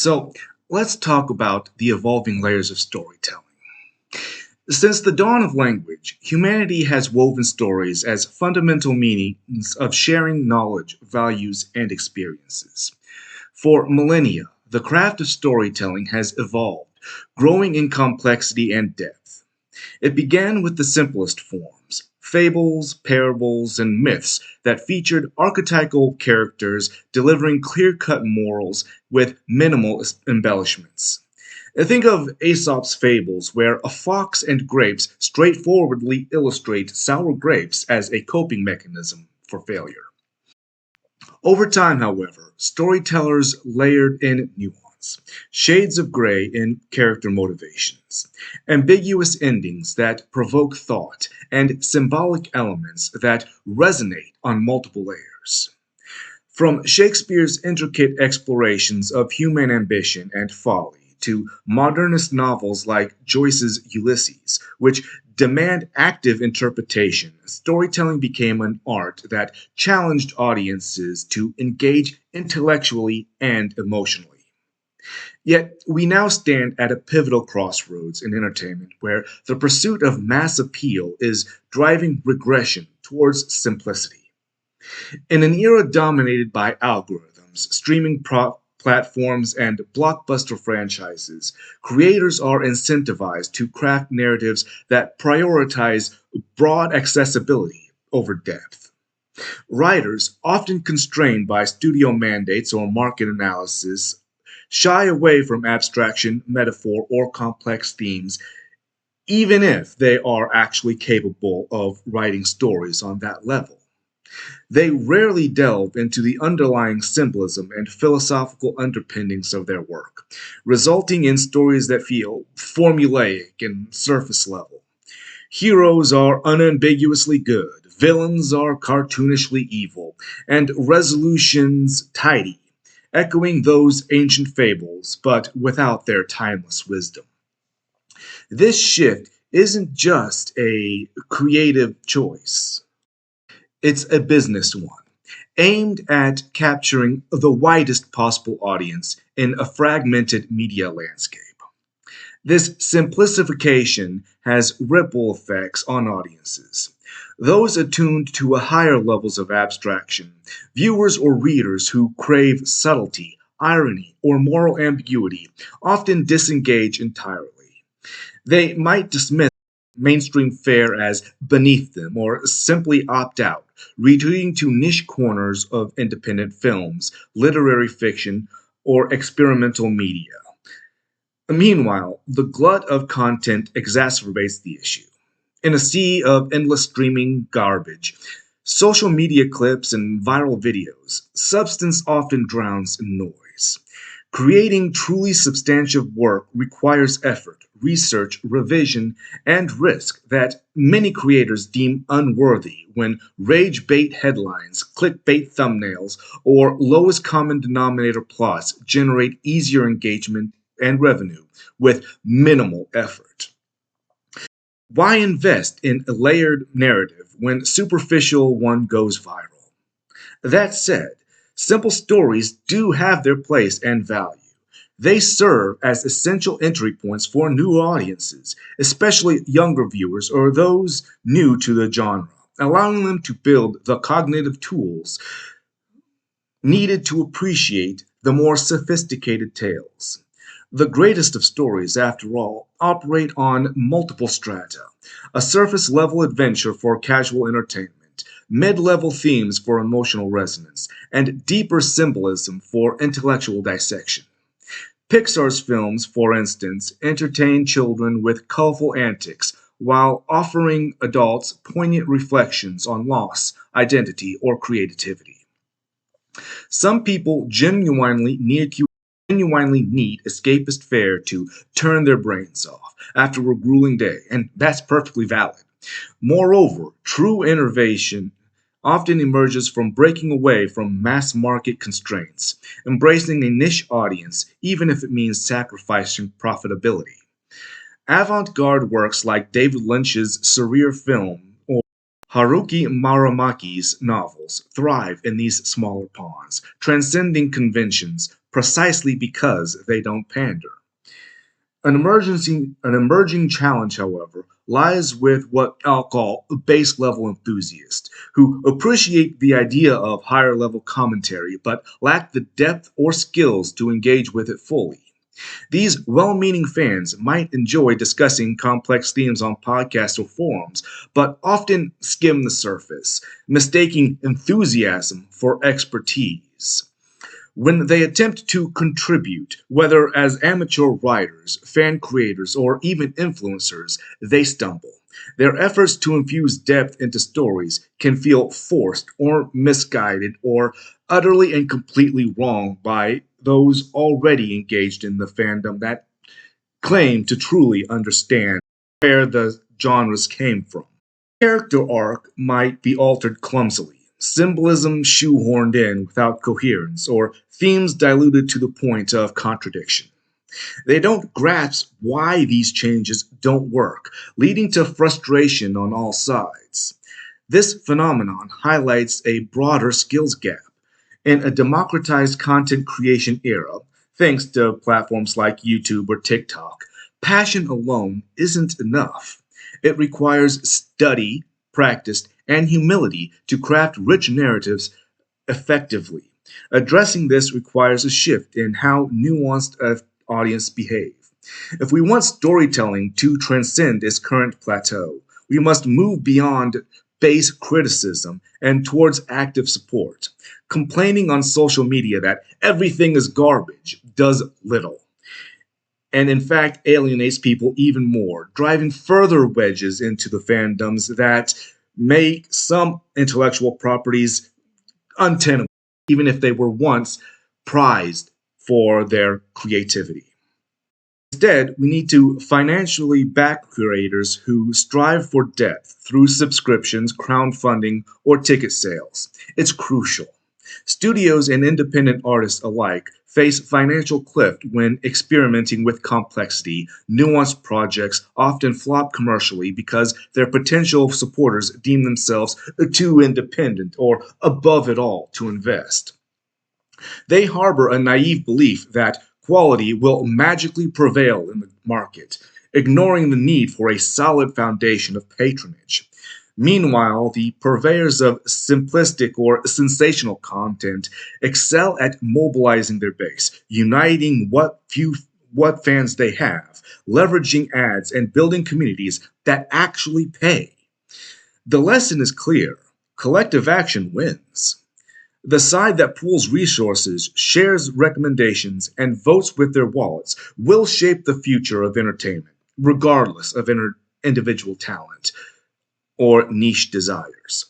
So, let's talk about the evolving layers of storytelling. Since the dawn of language, humanity has woven stories as fundamental means of sharing knowledge, values, and experiences. For millennia, the craft of storytelling has evolved, growing in complexity and depth. It began with the simplest forms fables, parables, and myths that featured archetypal characters delivering clear cut morals with minimal embellishments. Think of Aesop's fables, where a fox and grapes straightforwardly illustrate sour grapes as a coping mechanism for failure. Over time, however, storytellers layered in nuance, shades of gray in character motivations, ambiguous endings that provoke thought, and symbolic elements that resonate on multiple layers. From Shakespeare's intricate explorations of human ambition and folly to modernist novels like Joyce's Ulysses, which demand active interpretation, storytelling became an art that challenged audiences to engage intellectually and emotionally. Yet, we now stand at a pivotal crossroads in entertainment where the pursuit of mass appeal is driving regression towards simplicity. In an era dominated by algorithms, platforms, and blockbuster franchises, creators are incentivized to craft narratives that prioritize broad accessibility over depth. Writers, often constrained by studio mandates or market analysis, shy away from abstraction, metaphor, or complex themes, even if they are actually capable of writing stories on that level. They rarely delve into the underlying symbolism and philosophical underpinnings of their work, resulting in stories that feel formulaic and surface level. Heroes are unambiguously good, villains are cartoonishly evil, and resolutions tidy, echoing those ancient fables, but without their timeless wisdom. This shift isn't just a creative choice. It's a business one, aimed at capturing the widest possible audience in a fragmented media landscape. This simplification has ripple effects on audiences. Those attuned to a higher levels of abstraction, viewers or readers who crave subtlety, irony, or moral ambiguity, often disengage entirely. They might dismiss mainstream fare as beneath them or simply opt out, retreating to niche corners of independent films, literary fiction, or experimental media. Meanwhile, the glut of content exacerbates the issue. In a sea of endless streaming garbage, social media clips, and viral videos, substance often drowns in noise. Creating truly substantive work requires effort, research, revision, and risk that many creators deem unworthy when rage bait headlines, clickbait thumbnails, or lowest common denominator plots generate easier engagement and revenue with minimal effort. Why invest in a layered narrative when superficial one goes viral? That said, simple stories do have their place and value. They serve as essential entry points for new audiences, especially younger viewers or those new to the genre, allowing them to build the cognitive tools needed to appreciate the more sophisticated tales. The greatest of stories, after all, operate on multiple strata a surface level adventure for casual entertainment, mid level themes for emotional resonance, and deeper symbolism for intellectual dissection. Pixar's films, for instance, entertain children with colorful antics while offering adults poignant reflections on loss, identity, or creativity. Some people genuinely need escapist fare to turn their brains off after a grueling day, and that's perfectly valid. Moreover, true innovation often emerges from breaking away from mass market constraints, embracing a niche audience, even if it means sacrificing profitability. Avant garde works like David Lynch's surreal film or Haruki Muramaki's novels thrive in these smaller ponds, transcending conventions, precisely because they don't pander. An emerging challenge, however, lies with what I'll call base level enthusiasts, who appreciate the idea of higher level commentary but lack the depth or skills to engage with it fully. These well meaning fans might enjoy discussing complex themes on podcasts or forums, but often skim the surface, mistaking enthusiasm for expertise. When they attempt to contribute, whether as amateur writers, fan creators, or even influencers, they stumble. Their efforts to infuse depth into stories can feel forced or misguided or utterly and completely wrong by those already engaged in the fandom that claim to truly understand where the genres came from. Character arc might be altered clumsily, symbolism shoehorned in without coherence, or themes diluted to the point of contradiction. They don't grasp why these changes don't work, leading to frustration on all sides. This phenomenon highlights a broader skills gap. In a democratized content creation era, thanks to platforms like YouTube or TikTok, passion alone isn't enough. It requires study, practice, and humility to craft rich narratives effectively. Addressing this requires a shift in how nuanced an audience behave. If we want storytelling to transcend its current plateau, we must move beyond base criticism and towards active support. Complaining on social media that everything is garbage does little, and in fact alienates people even more, driving further wedges into the fandoms that make some intellectual properties untenable, even if they were once prized for their creativity. Instead, we need to financially back curators who strive for depth through subscriptions, crowdfunding, or ticket sales. It's crucial. Studios and independent artists alike face financial cliff when experimenting with complexity. Nuanced projects often flop commercially because their potential supporters deem themselves too independent or above it all to invest. They harbor a naive belief that quality will magically prevail in the market, ignoring the need for a solid foundation of patronage. Meanwhile, the purveyors of simplistic or sensational content excel at mobilizing their base, uniting what fans they have, leveraging ads and building communities that actually pay. The lesson is clear. Collective action wins. The side that pools resources, shares recommendations, and votes with their wallets will shape the future of entertainment, regardless of individual talent or niche desires.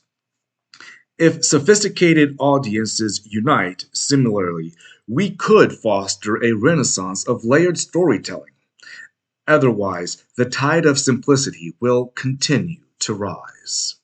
If sophisticated audiences unite similarly, we could foster a renaissance of layered storytelling. Otherwise, the tide of simplicity will continue to rise.